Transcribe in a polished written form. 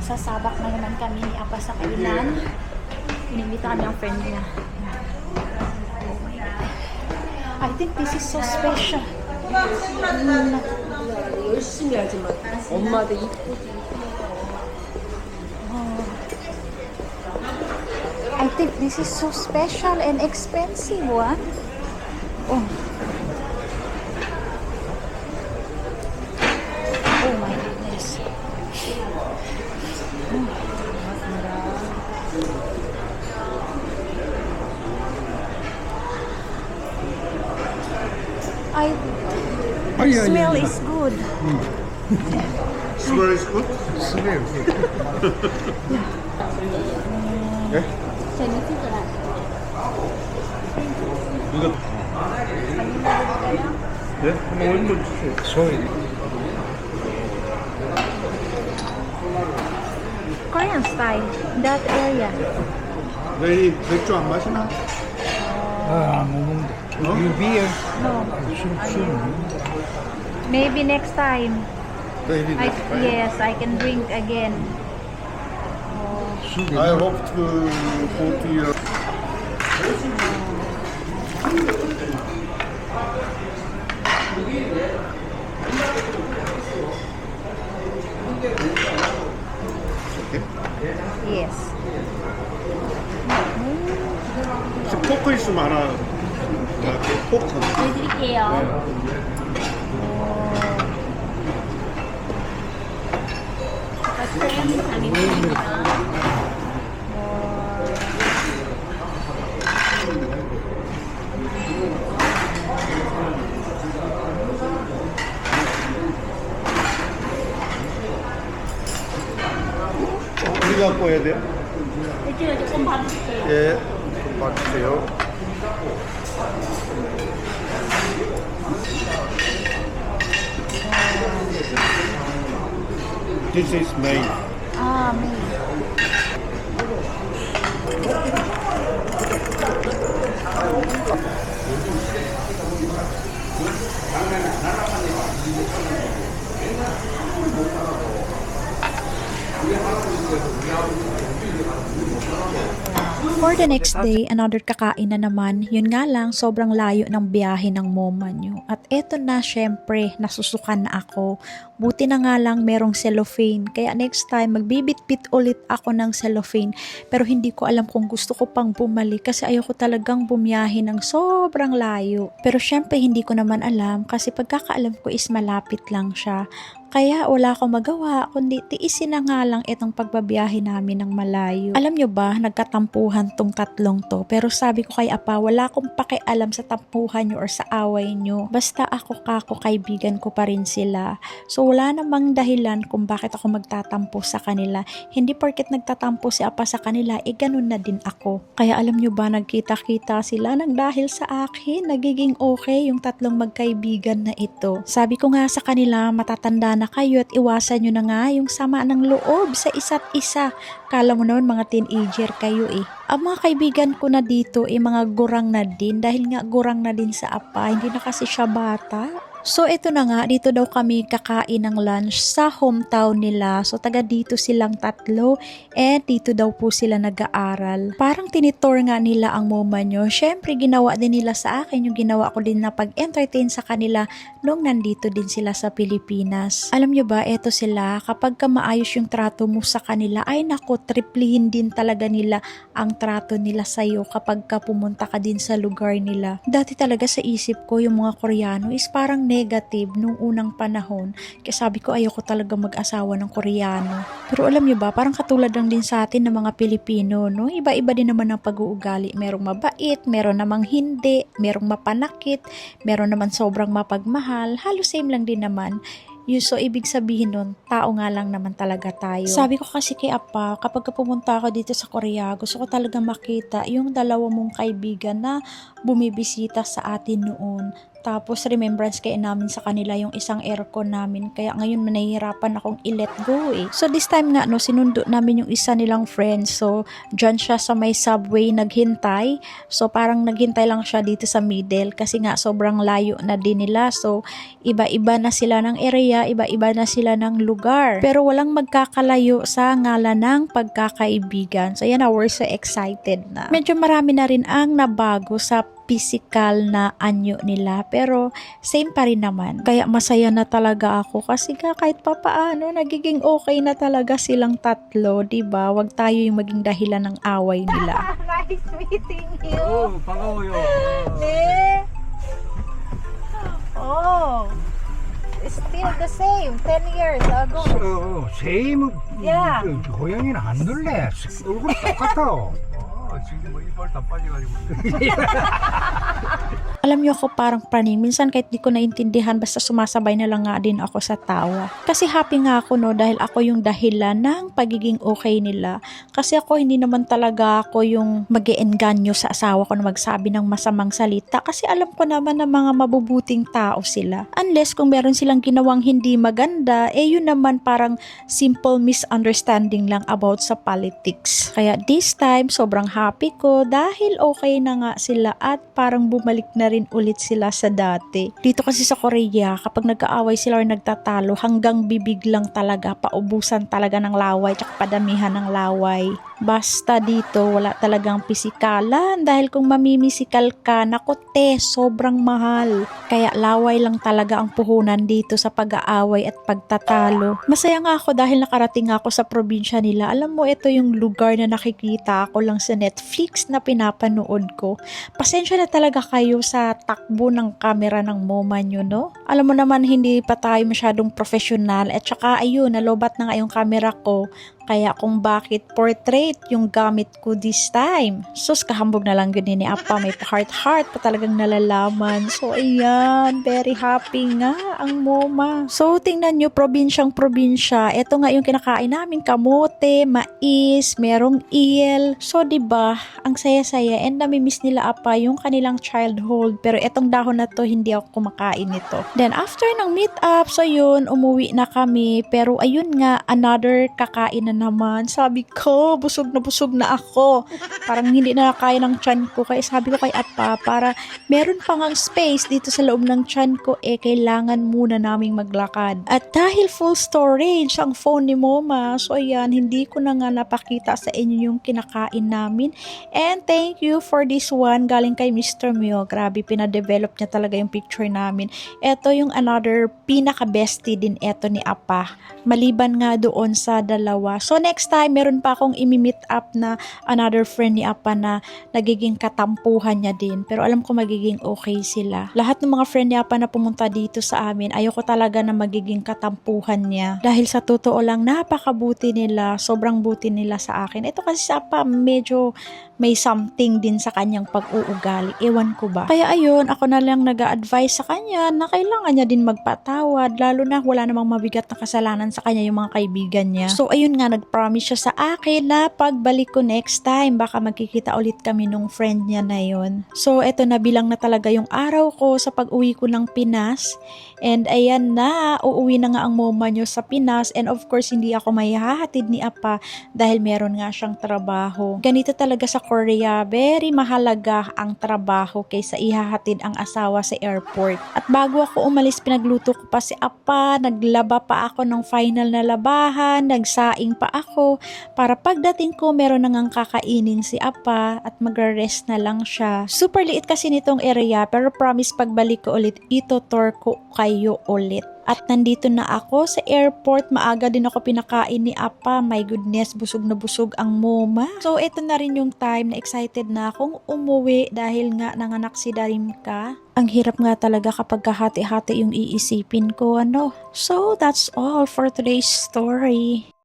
Magsasabak na naman kami ni Apa sa kainan. Inimbita kami ang friend niya. Oh my God. I think this is so special. 열심히 하지만 엄마도 이쁘지. I think this is so special and expensive one. Oh. Oh my goodness. Smell is good. Smell is good? Smell. 네? 이거 네? 한번 얼마 주세요. Sorry. Korean style, that area. 내일 맥주 안 마시나? 안 먹는데. 어? You beer? No, 술. maybe next time. 내일 Yes, I can drink again. 술. I hope to go to your Yes. 혹시 포크 있으면 하나 포크 드릴게요. 어디 갖고 해야 돼요? 이쪽에 조금 받으실게요. 예, 좀 봐주세요. This is main. Ah, me. For the next day, another kakain na naman. Yun nga lang, sobrang layo ng biyahe ng moma nyo. At eto na, syempre, nasusukan na ako. Buti na nga lang merong cellophane. Kaya next time, magbibit-bit ulit ako ng cellophane. Pero hindi ko alam kung gusto ko pang bumalik kasi ayoko talagang bumiyahe ng sobrang layo. Pero syempre, hindi ko naman alam kasi pagkakaalam ko is malapit lang siya. Kaya wala akong magawa, kundi tiisin na nga lang itong pagbabiyahe namin ng malayo. Alam nyo ba, nagkatampuhan tong tatlong to. Pero sabi ko kay Apa, wala akong pakialam sa tampuhan nyo or sa away nyo. Basta ako kako, kaibigan ko pa rin sila. So wala namang dahilan kung bakit ako magtatampo sa kanila. Hindi porket nagtatampo si Apa sa kanila, ganun na din ako. Kaya alam nyo ba, nagkita-kita sila nang dahil sa akin, nagiging okay yung tatlong magkaibigan na ito. Sabi ko nga sa kanila, matatanda na kayo at iwasan nyo na nga yung sama ng loob sa isa't isa. Kala mo naman mga teenager kayo eh. Ang mga kaibigan ko na dito mga gurang na din dahil nga gurang na din sa Apa, hindi na kasi siya bata. So ito na nga, dito daw kami kakain ng lunch sa hometown nila. So taga dito silang tatlo and dito daw po sila nag-aaral. Parang tinitor nga nila ang moma nyo. Syempre ginawa din nila sa akin yung ginawa ko din na pag-entertain sa kanila nung nandito din sila sa Pilipinas. Alam nyo ba, eto sila, kapag ka maayos yung trato mo sa kanila, ay nako, triplihin din talaga nila ang trato nila sa'yo kapag ka pumunta ka din sa lugar nila. Dati talaga sa isip ko, yung mga Koreano is parang negative nung unang panahon. Kaya sabi ko ayoko talaga mag-asawa ng Koreano. Pero alam nyo ba, parang katulad lang din sa atin ng mga Pilipino, no? Iba-iba din naman ang pag-uugali. Merong mabait, meron namang hindi, merong mapanakit, meron naman sobrang mapagmahal. Halos same lang din naman. So, ibig sabihin nun, tao nga lang naman talaga tayo. Sabi ko kasi kay Apa, kapag pumunta ako dito sa Korea, gusto ko talaga makita yung dalawa mong kaibigan na bumibisita sa atin noon. Tapos remembrance kaya namin sa kanila yung isang aircon namin. Kaya ngayon nahihirapan akong i-let go eh. So this time nga no, sinundo namin yung isa nilang friend. So dyan siya sa may subway naghintay. So parang naghintay lang siya dito sa middle kasi nga sobrang layo na din nila. So iba-iba na sila ng area, iba-iba na sila ng lugar. Pero walang magkakalayo sa ngalan ng pagkakaibigan. So yan na, we're so excited na. Medyo marami na rin ang nabago sa physical na anyo nila pero same pa rin naman. Kaya masaya na talaga ako kasi kahit papaano nagiging okay na talaga silang tatlo, 'di ba? Wag tayo yung maging dahilan ng away nila. Nice meeting you. 오, 반가워요. 네. Oh. Still the same. 10 years ago. 세임 야. 고양이는 안 들래. 얼굴 똑같아. 지금 뭐 이빨 다 빠져가지고. Alam niyo ako parang praning. Minsan kahit di ko naintindihan basta sumasabay na lang nga din ako sa tawa. Kasi happy nga ako no dahil ako yung dahilan ng pagiging okay nila. Kasi ako hindi naman talaga ako yung mag-iengganyo sa asawa ko na magsabi ng masamang salita. Kasi alam ko naman na mga mabubuting tao sila. Unless kung meron silang ginawang hindi maganda, yun naman parang simple misunderstanding lang about sa politics. Kaya this time sobrang happy ko dahil okay na nga sila at parang bumalik na rin ulit sila sa dati. Dito kasi sa Korea, kapag nag-aaway sila or nagtatalo, hanggang bibig lang talaga, paubusan talaga ng laway, tsaka padamihan ng laway. Basta dito, wala talagang pisikalan dahil kung mamimisikal ka, naku te, sobrang mahal. Kaya laway lang talaga ang puhunan dito sa pag-aaway at pagtatalo. Masaya nga ako dahil nakarating ako sa probinsya nila. Alam mo, ito yung lugar na nakikita ko lang sa Netflix na pinapanood ko. Pasensya na talaga kayo sa takbo ng camera ng moma nyo, no? Alam mo naman, hindi pa tayo masyadong professional at saka ayun, nalobat na nga yung camera ko. Kaya kung bakit portrait yung gamit ko this time. Sus, kahambog na lang yun ni Apa. May heart-heart pa talagang nalalaman. So, ayan. Very happy nga ang moma. So, tingnan nyo, probinsyang-probinsya. Ito nga yung kinakain namin. Kamote, mais, merong eel. So, diba, ang saya-saya. And namimiss nila Apa yung kanilang childhood. Pero etong dahon na to, hindi ako kumakain nito. Then, after ng meet-up, so yun, umuwi na kami. Pero ayun nga, another kakain na naman. Sabi ko, busog na ako. Parang hindi na kaya ng tiyan ko. Kaya sabi ko kay Apa, para meron pang ang space dito sa loob ng tiyan ko, kailangan muna naming maglakad. At dahil full storage ang phone ni Moma, so ayan, hindi ko na nga napakita sa inyo yung kinakain namin. And thank you for this one, galing kay Mr. Mio. Grabe, pinadevelop niya talaga yung picture namin. Ito yung another pinaka-bestie din ito ni Apa. Maliban nga doon sa dalawa. So next time, meron pa akong imi-meet up na another friend ni Apa na nagiging katampuhan niya din. Pero alam ko magiging okay sila. Lahat ng mga friend ni Apa na pumunta dito sa amin, ayoko talaga na magiging katampuhan niya. Dahil sa totoo lang, napakabuti nila. Sobrang buti nila sa akin. Ito kasi si Apa, medyo may something din sa kanyang pag-uugali. Ewan ko ba? Kaya ayun, ako na lang nag-a-advise sa kanya na kailangan niya din magpatawad. Lalo na wala namang mabigat na kasalanan sa kanya yung mga kaibigan niya. So ayun nga, nag-promise siya sa akin na pagbalik ko next time, baka magkikita ulit kami nung friend niya na yun. So eto na, bilang na talaga yung araw ko sa pag-uwi ko ng Pinas. And ayan na, uuwi na nga ang moma nyo sa Pinas. And of course, hindi ako mahihahatid ni Apa dahil meron nga siyang trabaho. Ganito talaga sa Korea, very mahalaga ang trabaho kaysa ihahatid ang asawa sa airport. At bago ako umalis, pinagluto ko pa si Apa, naglaba pa ako ng final na labahan, nagsaing pa ako, para pagdating ko meron nang kakainin si Apa at magre-rest na lang siya. Super liit kasi nitong area, pero promise pagbalik ko ulit, ito-tour ko kayo ulit. At nandito na ako sa airport. Maaga din ako pinakain ni Apa. My goodness, busog na busog ang moma. So, ito na rin yung time na excited na akong umuwi dahil nga nanganak si Darimka. Ang hirap nga talaga kapag kahati-hati yung iisipin ko, ano. So, that's all for today's story.